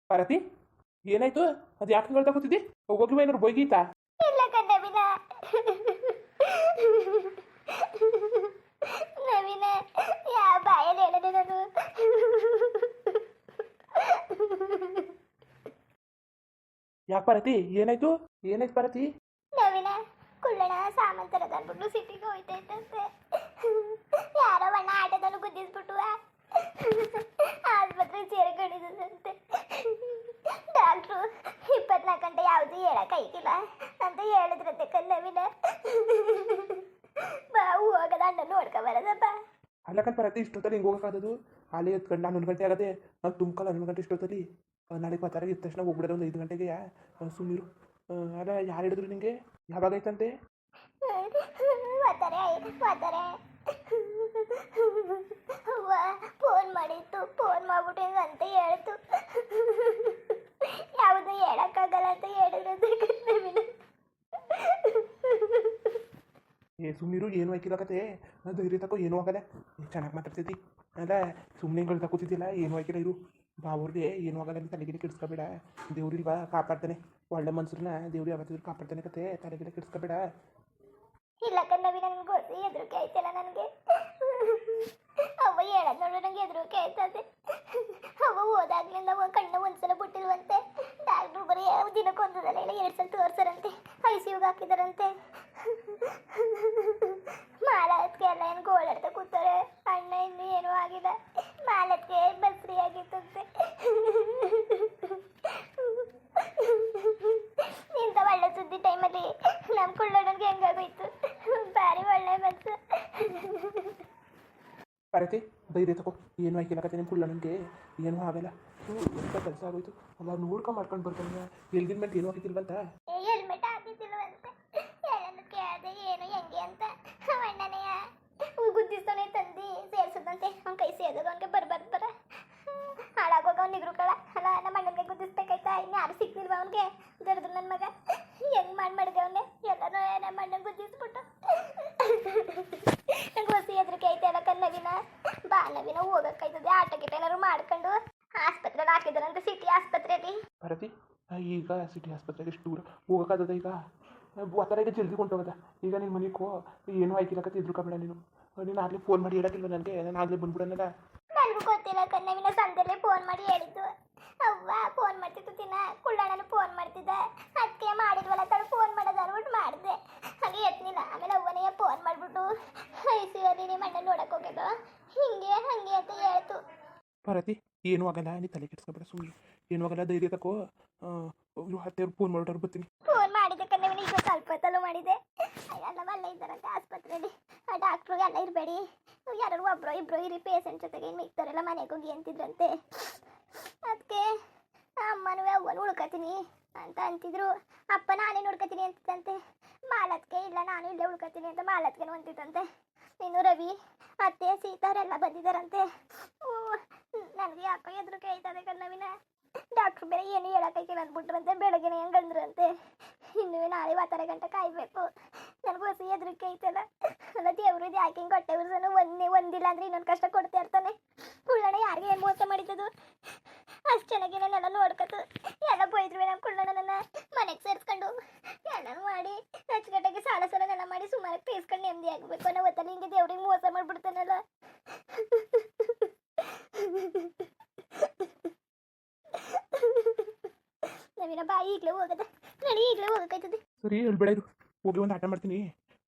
ಪಾರ್ವತಿ ಏನಾಯ್ತು? ಅದು ಯಾಕೆ ಹೇಳ್ತಾ ಕೂತಿದ್ದಿ? ಹೋಗಿ ಏನಾರು ಬೈಗೀತಾ? ಇಲ್ಲ ನವೀನ. ನವೀನ, ಯಾವ ಬಾಯಲ್ಲಿ ಹೇಳಿದೆ ನಾನು? ಯಾಕೆ ಪಾರ್ವತಿ ಏನಾಯ್ತು? ಏನಾಯ್ತು ಪಾರ್ವತಿ? ನವೀನ, ಕುಳ್ಳಣ ಸಾಮಂತರದ ಅಂದ್ಬಿಟ್ಟು ಸಿಟಿಗೆ ಹೋಯ್ತೈತಂತೆ. ಯಾರೋ ಅಣ್ಣ ಆಟೋದಲ್ಲೂ ಗುದ್ದಿಸ್ಬಿಟ್ಟು ಆಸ್ಪತ್ರೆ ಸೇರ್ಕೊಂಡಿದಂತೆ. ಡಾಕ್ಟ್ರು 24 ಗಂಟೆ ಯಾವುದು ಹೇಳಕ್ ಐತಿಲ್ಲ ಅಂತ ಹೇಳಿದ್ರಂತೆ ನವೀನ. ಬಾ ಹೋಗದ ಅಣ್ಣ ನೋಡ್ಕೊಬಾರದಪ್ಪ. ಅಲ್ಲಕನ್ ಪಾರ್ವತಿ ಇಷ್ಟೊತ್ತಲ್ಲಿ ಹಿಂಗೆ ಹೋಗೋಕ್ಕಾಗೋದು? ಅಲ್ಲಿ ಎತ್ಕೊಂಡು 11 ಗಂಟೆ ಆಗದೆ, ನಾವು ತುಮಕಲ್ಲ 11 ಗಂಟೆ ಇಷ್ಟೊತ್ತಲ್ಲಿ. ನಾಳೆ ಪತ್ತಾರ ಇದ್ದ ತಕ್ಷಣ ಹೋಗ್ಬಿಡೋದು ಒಂದು 5 ಗಂಟೆಗೆ. ಸುಮ್ಮನಿರು. ಅಲ್ಲ ಯಾರು ಹೇಳಿದ್ರು ನಿಂಗೆ? ಯಾವಾಗ ಆಯ್ತಂತೆ? ಒತ್ತಾರೆ ಅವ್ವ ಫೋನ್ ಮಾಡಿತ್ತು. ಫೋನ್ ಮಾಡ್ಬಿಟ್ಟು ಅಂತ ಹೇಳ್ತು. ಯಾವುದು ಹೇಳಕ್ಕಾಗಲ್ಲ ಅಂತ ಹೇಳಿದ್ರೆ ಸುಮ್ಮನಿರು, ಏನು ಹಾಕಿಲ್ಲ ಕತೆ. ಧೈರ್ಯ ತಗೋ, ಏನೂ ಆಗಲ್ಲ. ಚೆನ್ನಾಗಿ ಮಾತಾಡ್ತೈತಿ. ಅಲ್ಲ ಸುಮ್ಮನೆ ಹಿಂಗೆ ಕೂತಿದ್ದಿಲ್ಲ, ಏನೂ ಹಾಕಿಲ್ಲ. ಇರು ಬಾವ್ರಿಗೆ ಏನೂ ಆಗಲ್ಲ. ನೀನು ತಲೆಗಿಲೆ ಕೆಡಿಸ್ಕೋಬೇಡ. ದೇವ್ರಿಲ್ವಾ ಕಾಪಾಡ್ತಾನೆ. ಒಳ್ಳೆ ಮನ್ಸರನ್ನ ದೇವ್ರು ಯಾವತ್ತಿದ್ರು ಕಾಪಾಡ್ತಾನೆ ಕತೆ. ತಲೆಗಿಲೆ ಕೆಡಿಸ್ಕೋಬೇಡ. ಇಲ್ಲ ಕಣ್ಣವಿ, ನನಗೆ ಗೊತ್ತು ಹೆದರಿಕೆ ಆಯ್ತಲ್ಲ ನನಗೆ. ಅವ್ವ ಹೇಳೋದು ನೋಡು, ನನಗೆ ಹೆದರಿಕೆ ಆಯ್ತದೆ. ಅವ್ವ ಹೋದಾಗ್ಲಿಂದ ಕಣ್ಣ ಒಂದ್ಸಲ ಬಿಟ್ಟಿಲ್ವಂತೆ. ಡಾಕ್ಟ್ರು ಬರೀ ದಿನಕ್ಕೊಂದಲ್ಲ ಇಲ್ಲ 2 ಸಲ ತೋರ್ಸರಂತೆ. ICUಗೆ ಹಾಕಿದಾರಂತೆ. ಮಾಲತ್ಗೆ ಎಲ್ಲ ಏನು ಗೋಳಾಡ್ತಾ ಕೂತಾರೆ. ಅಣ್ಣ ಇನ್ನೂ ಏನೂ ಆಗಿಲ್ಲ. ಮಾಲತ್ಗೆ ಬಸ್ರಿ ಆಗಿತ್ತಂತೆ. ಇಂಥ ಒಳ್ಳೆ ಸುದ್ದಿ ಟೈಮಲ್ಲಿ ನಮ್ಮ ಕುಳ್ಳಣ್ಣನಿಗೆ ಹೆಂಗಾಗೋಯ್ತು. ಭಾರಿ ಒಳ್ಳೆ ಮನಸ್ಸು. ಪಾರ್ವತಿ ಧೈರ್ಯ ತಗೋ, ಏನು ಹಾಕಿಲ್ಲ ಕತೆ. ನಿಮ್ಮ ಕುಳ್ಳ ನನಗೆ ಏನೂ ಆಗಲ್ಲ. ಎಂಥ ಕೆಲಸ ಆಗೋಯ್ತು. ಅಲ್ಲ ನೋಡ್ಕೊಂಡು ಮಾಡ್ಕೊಂಡು ಬರ್ತಾನೆ. ಎಲ್ಗಿನ ಮೇಲೆ ಏನೂ ಹಾಕಿತಿಲ್ವಂತ? ಹೆಲ್ಮೆಟ್ ಹಾಕಿದ್ದಿಲ್ವಂತೆ. ಹೇಳನ್ನು ಕೇಳಿದೆ ಏನು ಹೆಂಗೆ ಅಂತ. ಅಣ್ಣನೆಯ ಗುದ್ದಿಸ್ತಾನೆ ತಂದು ಸೇರ್ಸದಂತೆ. ಅವ್ನ ಕೈ ಸೇರಿದಾಗ ಅವನಿಗೆ ಬರ ಹಾಳಾಗೋಗ ಅವ್ನು ನಿಗ್ರು ಕಳ. ಅಲ್ಲ ನಮ್ಮ ಅಣ್ಣನಿಗೆ ಗುದ್ದಿಸ್ಬೇಕಾಯ್ತಾ? ಇನ್ನು ಯಾರು ಸಿಕ್ಕಿಲ್ವ ಅವ್ನಿಗೆ? ದೊಡ್ಡದು ನನ್ನ ಮಗ ಹೆಂಗ್ ಮಾಡಿದೆ ಅವನೇ. ಎಲ್ಲರೂ ನಮ್ಮ ಅಣ್ಣನ ಗುದ್ದಿಸ್ಬಿಟ್ಟು ನಂಗೆ ಹೊಸ ಹೆದರಿಕೆ ಐತೆ ಅಲ್ಲ ಕನ್ನವಿನ. ಬಾ ನವಿನ ಹೋಗಕ್ಕಾಯ್ತದೆ. ಆಟ ಗಿಟ ಏನಾದ್ರು ಮಾಡ್ಕೊಂಡು ಆಸ್ಪತ್ರೆಗೆ ಹಾಕಿದಾರಂತೆ, ಸಿಟಿ ಆಸ್ಪತ್ರೆಯಲ್ಲಿ. ಪಾರ್ವತಿ ಈಗ ಸಿಟಿ ಆಸ್ಪತ್ರೆಗೆ ಎಷ್ಟು ದೂರ ಹೋಗೋಕ್ಕಾಗದ? ಈಗ ಆ ಈಗ ಜಲ್ದಿ ಕೊಂಡೋಗದ. ಈಗ ನಿನ್ನ ಮನೆಗೆ ಹೋ. ಏನೂ ಹಾಕಿಲ್ಲಕತ್ತೆ, ಎದ್ರುಕೋಬೇಡ ನೀನು. ನೀನು ಆಗಲೇ ಫೋನ್ ಮಾಡಿ ಹೇಳೋಕ್ಕಿಲ್ವ ನನಗೆ? ನಾನು ಆಗಲೇ ಬಂದ್ಬಿಡೋಣಲ್ಲ. ನನಗೂ ಗೊತ್ತಿಲ್ಲ ಕನ್ನವಿನ. ಸಂದಲ್ಲೇ ಫೋನ್ ಮಾಡಿ ಹೇಳಿದ್ದು. ಅವ್ವ ಫೋನ್ ಮಾಡ್ತಿತ್ತು ತಿನ್ನ. ಕುಳ್ಳಣ್ಣನು ಫೋನ್ ಮಾಡ್ತಿದ್ದ. ಅದಕ್ಕೆ ಮಾಡಿದ್ವಲ್ಲ ತಡ ಫೋನ್ ಮಾಡೋದು ಅನ್ಬಿಟ್ಟು ಮಾಡಿದೆ. ಹಾಗೆ ಎತ್ತನಿಲ್ಲ. ಆಮೇಲೆ ಅವ್ವನೇ ಫೋನ್ ಮಾಡಿಬಿಟ್ಟು ICUಯಲ್ಲಿ ನಿಮ್ಮ ಅಣ್ಣ ನೋಡಕ್ಕೆ ಹೋಗಿದ್ದು ಹಿಂಗೆ ಹಂಗೆ ಅಂತ ಹೇಳ್ತು. ಪಾರ್ವತಿ ಏನೂ ಆಗಲ್ಲ, ನೀ ತಲೆ ಕೆಡಿಸ್ಕೋಬೇಡ. ಸುಮ್ಮನೆ ಏನೂ ಆಗಲ್ಲ, ಧೈರ್ಯ ತಗೋ. ಇವ್ರು ಹತ್ತೇವ್ರು ಫೋನ್ ಮಾಡೋರು ಬರ್ತೀನಿ. ಫೋನ್ ಮಾಡಿದೆ ಕನ್ನವಿನ. ಈಗ ಸ್ವಲ್ಪ ಹೊತ್ತಲ್ಲೂ ಮಾಡಿದೆ. ಎಲ್ಲ ಅಲ್ಲೇ ಇದ್ದಾರಂತೆ ಆಸ್ಪತ್ರೆಯಲ್ಲಿ. ಆ ಡಾಕ್ಟ್ರಿಗೆ ಎಲ್ಲ ಇರಬೇಡಿ, ಯಾರು ಒಬ್ಬರು ಇಬ್ಬರು ಇರಿ ಪೇಷಂಟ್ ಜೊತೆಗೆ. ಇನ್ನು ಮಿಕ್ತರೆಲ್ಲ ಮನೆಗೆ ಹೋಗಿ ಅಂತಿದ್ರಂತೆ. ಅದಕ್ಕೆ ಅಮ್ಮನೂ ಅವ್ವನು ಉಳ್ಕೊತೀನಿ ಅಂತ ಅಂತಿದ್ರು. ಅಪ್ಪ ನಾನೇ ನೋಡ್ಕೊತೀನಿ ಅಂತಿದ್ದಂತೆ. ಮಾಲತ್ಗೆ ಇಲ್ಲ ನಾನು ಇಲ್ಲೇ ಉಳ್ಕೊತೀನಿ ಅಂತ ಮಾಲತ್ಗೆನೂ ಅಂತಿದ್ದಂತೆ. ಇನ್ನು ರವಿ ಅತ್ತೆ ಸೀತಾ ಅವರೆಲ್ಲ ಬಂದಿದ್ದಾರಂತೆ. ನನಗೆ ಯಾಕೋ ಹೆದರಿಕೆ ಆಯ್ತದೆ ಕಣ್ಣವಿನ. ಡಾಕ್ಟ್ರು ಬೇರೆ ಏನು ಹೇಳೋಕೈಕಿಲ್ಲ ಅಂದ್ಬಿಟ್ರಂತೆ. ಬೆಳಗ್ಗೆನೇ ಹೆಂಗೆ ಅಂದ್ರಂತೆ. ಇನ್ನೂ ನಾಳೆ 12 ಗಂಟೆ ಕಾಯಬೇಕು. ನನಗೂ ಹೊಸ ಹೆದರಿಕೆ ಐತಲ್ಲ. ಅಲ್ಲ ದೇವ್ರು ಇದು ಯಾಕೆ ಹಿಂಗೆ ಹೊಟ್ಟೆ ಉರ್ಸನು. ಒಂದಿಲ್ಲ ಅಂದ್ರೆ ಇನ್ನೊಂದು ಕಷ್ಟ ಕೊಡ್ತಾ ಇರ್ತಾನೆ. ಕುಳ್ಳಣ್ಣ ಯಾರಿಗೆ ಏನು ಮೋಸ ಮಾಡಿದ್ದದು? ಅಷ್ಟು ಚೆನ್ನಾಗಿ ನನ್ನೆಲ್ಲ ನೋಡ್ಕೊತು. ಎಲ್ಲ ಬೈದ್ರು ನಮ್ಮ ಕುಳ್ಳಣ್ಣನ ಮನೆಗೆ ಸೇರಿಸ್ಕೊಂಡು ಎಲ್ಲನೂ ಮಾಡಿ ಅಚ್ಚುಕಟ್ಟಾಗಿ ಸಾಲನೆಲ್ಲ ಮಾಡಿ ಸುಮಾರು ಪೇಸ್ಕೊಂಡು ನೆಮ್ಮದಿ ಆಗಬೇಕು ಅನ್ನೋ ಹೊತ್ತಲ್ಲಿ ಹಿಂಗೆ ದೇವ್ರಿಗೆ ಮೋಸ ಮಾಡಿಬಿಡ್ತಾನಲ್ಲ. ನವೀನ ಬಾ ಈಗಲೇ ಹೋಗದ. ನಡಿ ಈಗಲೇ ಹೋಗಕ್ಕಾಯ್ತದೆ. ಸರಿ ಹೇಳ್ಬೇಡ, ಇರು ಹೋಗಿ ಒಂದು ಆಟ ಮಾಡ್ತೀನಿ.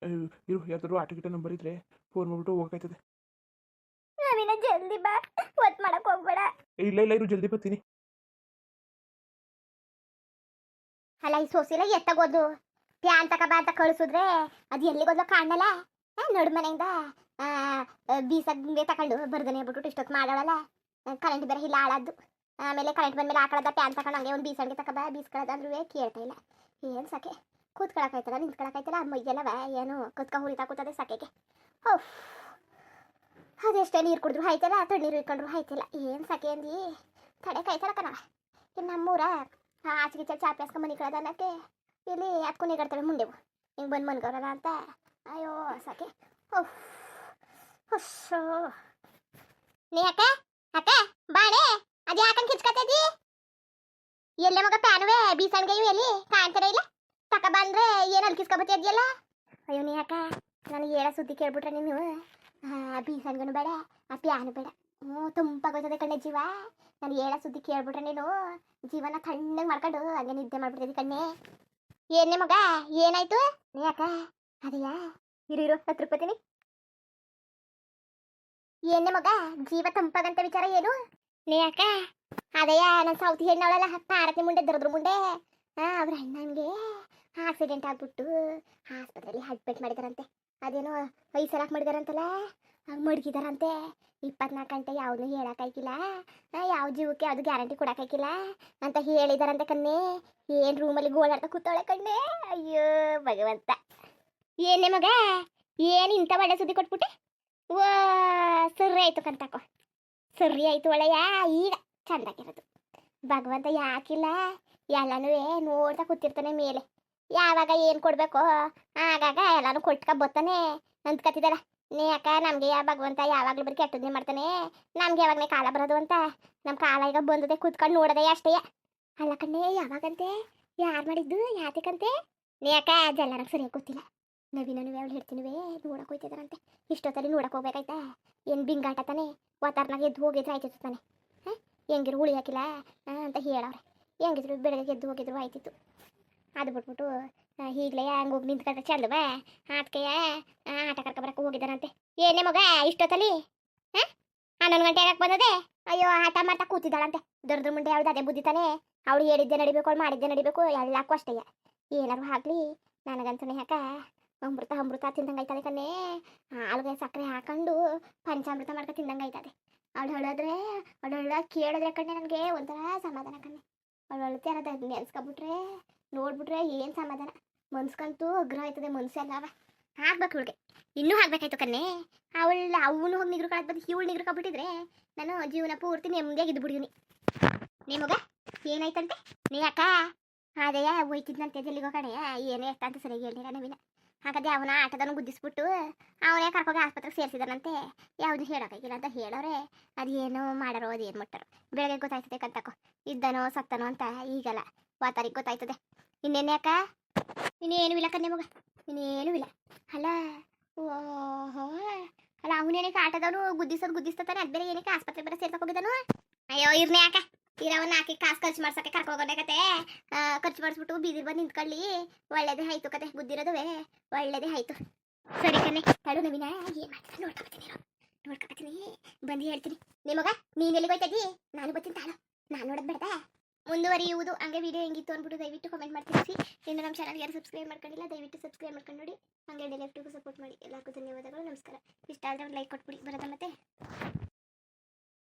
ಇರು ಯಾವ್ದಾದ್ರು ಆಟ ಗಿಟ ನಂಬರ್ ಇದ್ರೆ ಫೋನ್ ಮಾಡ್ಬಿಟ್ಟು ಹೋಗೋಕ್ಕಾಯ್ತದೆ. ನವೀನ ಜಲ್ದಿ ಬಾ, ಒತ್ತು ಮಾಡಕ್ಕೆ ಹೋಗ್ಬೇಡ. ಇಲ್ಲ ಇಲ್ಲ ಇರು, ಜಲ್ದಿ ಬರ್ತೀನಿ. ಅಲ್ಲ ಈ ಸೋಸಿಲ್ಲ ಎತ್ತಾಗೋದು. ಪ್ಯಾನ್ ತಕ ಬಾ ಅಂತ ಕಳಿಸಿದ್ರೆ ಅದು ಎಲ್ಲಿಗೋದ್ಲ ಕಾಣಲ್ಲ. ನೋಡು ಮನೆಯಿಂದ ಬೀಸಂಗೆ ತಗೊಂಡು ಬರ್ದನೆ ಬಿಟ್ಬಿಟ್ಟು ಇಷ್ಟೊತ್ತು ಮಾಡೋಳಲ್ಲ. ಕರೆಂಟ್ ಬೇರೆ ಇಲ್ಲ ಹಾಳಾದ್ದು. ಆಮೇಲೆ ಕರೆಂಟ್ ಬಂದಮೇಲೆ ಹಾಕೊಳ್ಳೋದ ಪ್ಯಾನ್ ತಗೊಂಡು ಹಂಗೆ ಒಂದು ಬೀಸಂಗೆ ತಕ ಬಾ ಬೀಸ್ಕೊಳ್ಳೋದಂದ್ರೂ ಕೇಳ್ತಾ ಇಲ್ಲ. ಏನು ಸಕೆ ಕೂತ್ಕೊಳಕಾಯ್ತಲ್ಲ ನಿಂತ್ಕೊಳಕಾಯ್ತಲ್ಲ. ಮೈಯಲ್ಲವ ಏನು ಕುತ್ಕ ಹುರಿತಾ ಕೂತದೆ ಸಕೆಗೆ. ಓಹ್ ಅದೆಷ್ಟೇ ನೀರು ಕುಡಿದ್ರು ಆಯ್ತಲ್ಲ, ತಣ್ಣೀರು ಇಟ್ಕೊಂಡ್ರು ಆಯ್ತಿಲ್ಲ. ಏನು ಸಕೆ ಅಂದು ತಡೆಕಾಯ್ತಲ್ಲ ಕಣವ. ಇನ್ನು ನಮ್ಮೂರ ಆಚೆ ಗೀಚೆ ಚಾಪೆ ಹಾಸ್ಕೊಂಡು ಮನೆ ಕಳೆದ ಅನ್ನಕ್ಕೆ ಇಲ್ಲಿ ಹತ್ಕೊಂಡು ನೀಗಾಡ್ತಾಳೆ ಮುಂಡೆವು ಹಿಂಗೆ ಬಂದು ಮನ್ಗವ್ರಲ್ಲ ಅಂತ. ಅಯ್ಯೋ ಸಕೆ. ಓಹ್ ಹೊಸ್ಸೋ ನೀ ಅಕ್ಕ ಅಕ್ಕ ಬಾಳೆ ಅದು ಯಾಕಂಗೆ ಕಿಚ್ಕತ್ತದಿ? ಎಲ್ಲೇ ಮಗ ಪ್ಯಾನುವೆ ಬೀಸಣ್ಗೆ ಇವು ಎಲ್ಲಿ ಕಾಣ್ತಾನೆ ಇಲ್ಲ ತಕ ಬಂದ್ರೆ ಏನು ಅಲ್ಕಿಸ್ಕೊಬತ್ತಿಯಲ್ಲ ಅಯ್ಯೋ ನೀ ಯಾಕ ನನಗೆ ಹೇಳ ಸುದ್ದಿ ಕೇಳ್ಬಿಟ್ರೆ ನೀನು ಬೀಸಣ್ಗನು ಬೇಡ ಆ ಪ್ಯಾನು ಬೇಡ ತುಂಬಾಗೋಯ್ತದೆ ಕಣ್ಣೆ ಜೀವ ನಾನು ಹೇಳ ಸುದ್ದಿ ಕೇಳ್ಬಿಟ್ರೆ ನೀನು ಜೀವನ ತಣ್ಣಗೆ ಮಾಡ್ಕೊಂಡು ಹಂಗೆ ನಿದ್ದೆ ಮಾಡ್ಬಿಡ್ತಿದ್ದಿ ಕಣ್ಣೆ ಏನೇ ಮಗ ಏನಾಯ್ತು ನೀ ಯಾಕ ಅದೆಯಾ ಇರು 10 ರೂಪಾಯಿ ಏನೇ ಮಗ ಜೀವ ತಂಪಾಗಂತ ವಿಚಾರ ಏನು ನೀ ಯಾಕ ಅದೇಯ ನನ್ನ ಸೌತಿ ಹೆಣ್ಣವಳೆಲ್ಲ ಪಾರತಿ ಮುಂಡೆ ದರದ್ರ ಮುಂಡೆ ಅವ್ರ ಅಣ್ಣಂಗೆ ಆಕ್ಸಿಡೆಂಟ್ ಆಗ್ಬಿಟ್ಟು ಆಸ್ಪತ್ರೆಯಲ್ಲಿ ಅಡ್ಮಿಟ್ ಮಾಡಿದಾರಂತೆ ಅದೇನೋ 5 ಸಲ ಮಾಡಿದಾರಂತಲ್ಲ ಹಂಗೆ ಮಡಗಿದಾರಂತೆ 24 ಗಂಟೆ ಯಾವ್ದು ಹೇಳಕ್ಕಾಯ್ಕಿಲ್ಲ ಯಾವ ಜೀವಕ್ಕೆ ಯಾವ್ದು ಗ್ಯಾರಂಟಿ ಕೊಡಕ್ಕಾಯ್ಕಿಲ್ಲ ಅಂತ ಹೇಳಿದಾರಂತೆ ಕಣ್ಣೆ ಏನು ರೂಮಲ್ಲಿ ಗೋಳಾಡ್ತಾ ಕೂತವಳೆ ಕಣ್ಣೆ ಅಯ್ಯೋ ಭಗವಂತ ಏನೇ ಮಗ ಏನು ಇಂಥ ಒಳ್ಳೆ ಸುದ್ದಿ ಕೊಟ್ಬಿಟ್ಟೆ ಓ ಸರಿ ಆಯ್ತು ಕಂತಕೋ ಸರಿ ಆಯ್ತು ಒಳ್ಳೆಯ ಈಗ ಚಂದಾಗಿರೋದು ಭಗವಂತ ಯಾಕಿಲ್ಲ ಎಲ್ಲನೂ ನೋಡ್ತಾ ಕೂತಿರ್ತಾನೆ ಮೇಲೆ ಯಾವಾಗ ಏನು ಕೊಡಬೇಕು ಆಗಾಗ ಎಲ್ಲಾನು ಕೊಟ್ಕ ಬರ್ತಾನೆ ಅಂದ್ಕತ್ತಿದಾರ ನೀ ಯಾಕ ನಮಗೆ ಭಗವಂತ ಯಾವಾಗಲೂ ಬರೀ ಕೆಟ್ಟದ್ದೇ ಮಾಡ್ತಾನೆ ನಮ್ಗೆ ಯಾವಾಗಲೇ ಕಾಲ ಬರೋದು ಅಂತ ನಮ್ಮ ಕಾಲ ಈಗ ಬಂದದೆ ಕೂತ್ಕೊಂಡು ನೋಡದೆ ಅಷ್ಟೇ ಅಲ್ಲ ಕಣ್ಣೆ ಯಾವಾಗಂತೆ ಯಾರು ಮಾಡಿದ್ದು ಯಾತಕ್ಕಂತೆ ನೀ ಯಾಕ ಅದೆಲ್ಲ ನಂಗೆ ಸರಿಯಾಗಿ ಗೊತ್ತಿಲ್ಲ ನವೀನೂ ಅವಳು ಹೇಳ್ತೀನಿವೇ ನೋಡಕ್ಕೆ ಹೋಯ್ತಿದಾರಂತೆ ಇಷ್ಟೊತ್ತಲ್ಲಿ ನೋಡಕ್ಕೆ ಹೋಗ್ಬೇಕಾಯ್ತಾ ಏನು ಬಿಂಗಾಟ ತಾನೆ ವಾತಾವರಣಾಗ ಎದ್ದು ಹೋಗಿದ್ರೆ ಆಯ್ತಿತ್ತು ತಾನೆ ಹೆಂಗಿರು ಉಳಿ ಹಾಕಿಲ್ಲ ಅಂತ ಹೇಳವ್ರೆ ಹೆಂಗಿದ್ರು ಬೆಳಗ್ಗೆ ಎದ್ದು ಹೋಗಿದ್ರು ಆಯ್ತಿತ್ತು ಅದು ಬಿಟ್ಬಿಟ್ಟು ಈಗಲೇ ಹಂಗೆ ಹೋಗಿ ನಿಂತ್ಕೊಂಡ್ರೆ ಚಂದವ ಅದಕ್ಕೆ ಆಟ ಕರ್ಕೊಬರಕ್ಕೆ ಹೋಗಿದ್ದಾರಂತೆ ಏನೇ ಮಗ ಇಷ್ಟೊತ್ತಲ್ಲಿ 11 ಗಂಟೆ ಆಗಕ್ಕೆ ಬಂದದೆ ಅಯ್ಯೋ ಆಟ ಮಾಡ್ತಾ ಕೂತಿದ್ದಾಳಂತೆ ದೊಡ್ಡ ಮುಂಡೆ ಅವಳು ಅದೇ ಬುದ್ಧಿ ತಾನೆ ಅವಳು ಹೇಳಿದ್ದೆ ನಡಿಬೇಕು ಅವಳು ಮಾಡಿದ್ದೆ ನಡಿಬೇಕು ಎಲ್ಲಕ್ಕೂ ಅಷ್ಟೇ ಏನಾರು ಆಗಲಿ ನನಗಂತಾನೆ ಯಾಕ ಅಮೃತ ತಿಂದಂಗೆ ಆಯ್ತದೆ ಕಣ್ಣೇ ಹಾಲ್ಗೆ ಸಕ್ಕರೆ ಹಾಕೊಂಡು ಪಂಚಾಮೃತ ಮಾಡ್ಕೊ ತಿಂದಂಗೆ ಆಯ್ತದೆ ಅವಳು ಹೇಳೋದ್ರೆ ಕೇಳಿದ್ರೆ ಕಣ್ಣೆ ನನಗೆ ಒಂಥರ ಸಮಾಧಾನ ಕಣ್ಣೆ ಅವಳು ಅಳುತ್ತೆ ಅನ್ನೋದು ನೆನ್ಸ್ಕೊಬಿಟ್ರೆ ನೋಡ್ಬಿಟ್ರೆ ಏನು ಸಮಾಧಾನ ಮನ್ಸ್ಕಂತೂ ಅಗ್ರ ಆಯ್ತದೆ ಮನ್ಸು ಎಲ್ಲವ ಹಾಕ್ಬೇಕು ಇವಳಿಗೆ ಇನ್ನೂ ಹಾಕ್ಬೇಕಾಯ್ತು ಕಣ್ಣೆ ಅವನು ಹೋಗಿ ನಿಗ್ರು ಕಳದ್ ಬಂದು ಇವಳು ನಿಗ್ರು ಕಬಿಟ್ಟಿದ್ರೆ ನಾನು ಜೀವನ ಪೂರ್ತಿ ನೆಮ್ಮದಿಯಾಗಿ ಇದ್ದು ಬಿಡಿದೀನಿ ನೀ ಮಗ ಏನಾಯ್ತಂತೆ ನೀ ಯಾಕ ಅದೇ ಹೋಯ್ತಿದ್ನಂತೆ ಎಲ್ಲಿಗೋ ಕಡೆ ಏನೇ ಅಂತ ಸರಿಯಾಗಿ ಹೇಳಿಲ್ಲ ನವೀನ ಹಾಗಾದ್ರೆ ಅವನ ಆಟದನ್ನು ಗುದ್ದಿಸ್ಬಿಟ್ಟು ಅವನೇ ಕರ್ಕೋಗಿ ಆಸ್ಪತ್ರೆಗೆ ಸೇರಿಸಿದಾನಂತೆ ಯಾವುದು ಹೇಳೋಕ್ಕಾಗಿಲ್ಲ ಅಂತ ಹೇಳೋರೆ ಅದೇನೋ ಮಾಡಾರೋ ಅದೇನು ಮುಟ್ಟಾರೋ ಬೆಳಗ್ಗೆ ಗೊತ್ತಾಯ್ತದೆ ಕಂತಕೋ ಇದ್ದನೋ ಸತ್ತನೋ ಅಂತ ಈಗಲ್ಲ ವಾತಾರಿಗೆ ಗೊತ್ತಾಯ್ತದೆ ಇನ್ನೇನು ಯಾಕ ಇನ್ನೇನು ಇಲ್ಲ ಕನ್ನೆ ಮಗ ಇನ್ನೇನು ಇಲ್ಲ ಅಲ್ಲ ಓಹೋ ಅಲ್ಲ ಅವನೇನಕ್ಕೆ ಆಟದವನು ಗುದ್ದಿಸ್ತಾನೆ ಅದು ಬೇರೆ ಏನಕ್ಕೆ ಆಸ್ಪತ್ರೆ ಬೇರೆ ಸೇರ್ಸಕ್ಕೆ ಹೋಗಿದ್ದಾನು ಅಯ್ಯೋ ಇರ್ನೇ ಯಾಕ ಇರವನ್ನ ಹಾಕಿ ಕಾಸು ಖರ್ಚು ಮಾಡ್ಸಕ್ಕೆ ಕರ್ಕೋಗೋದೆ ಕತೆ ಖರ್ಚು ಮಾಡಿಸ್ಬಿಟ್ಟು ಬೀದಿರ್ ಬಂದು ನಿಂತ್ಕೊಳ್ಳಿ ಒಳ್ಳೇದೇ ಆಯ್ತು ಕತೆ ಗುದ್ದಿರೋದುವೆ ಒಳ್ಳೇದೇ ಆಯ್ತು ಸರಿ ಕಣ್ಣೆ ತಡು ನವೀನ ಏನು ಮಾಡ್ತೀನಿ ನೋಡ್ಕೊತೀನಿ ಬಂದು ಹೇಳ್ತೀನಿ ನಿಮಗ ನೀನು ಎಲ್ಲಿಗೆ ಹೋಯ್ತದಿ ನಾನು ಬರ್ತೀನಿ ತಾಳು ನಾನು ನೋಡೋದು ಬೇಡ ಮುಂದುವರಿಯುವುದು ಹಂಗೆ ವಿಡಿಯೋ ಹೆಂಗಿತ್ತು ಅಂದ್ಬಿಟ್ಟು ದಯವಿಟ್ಟು ಕಮೆಂಟ್ ಮಾಡ್ತೀನಿ ಇನ್ನು ನಮ್ಮ ಚಾನಲ್ಗೆ ಯಾರು ಸಬ್ಸ್ಕ್ರೈಬ್ ಮಾಡ್ಕೊಂಡಿಲ್ಲ ದಯವಿಟ್ಟು ಸಬ್ಸ್ಕ್ರೈಬ್ ಮಾಡ್ಕೊಂಡು ನೋಡಿ ಹಂಗೆ ಡೆಲಿಫ್ಟಿಗೂ ಸಪೋರ್ಟ್ ಮಾಡಿ ಎಲ್ಲರಿಗೂ ಧನ್ಯವಾದಗಳು ನಮಸ್ಕಾರ ಇಷ್ಟ ಆದರೆ ಒಂದು ಲೈಕ್ ಕೊಟ್ಬಿಡಿ ಬರೋದ ಮತ್ತೆ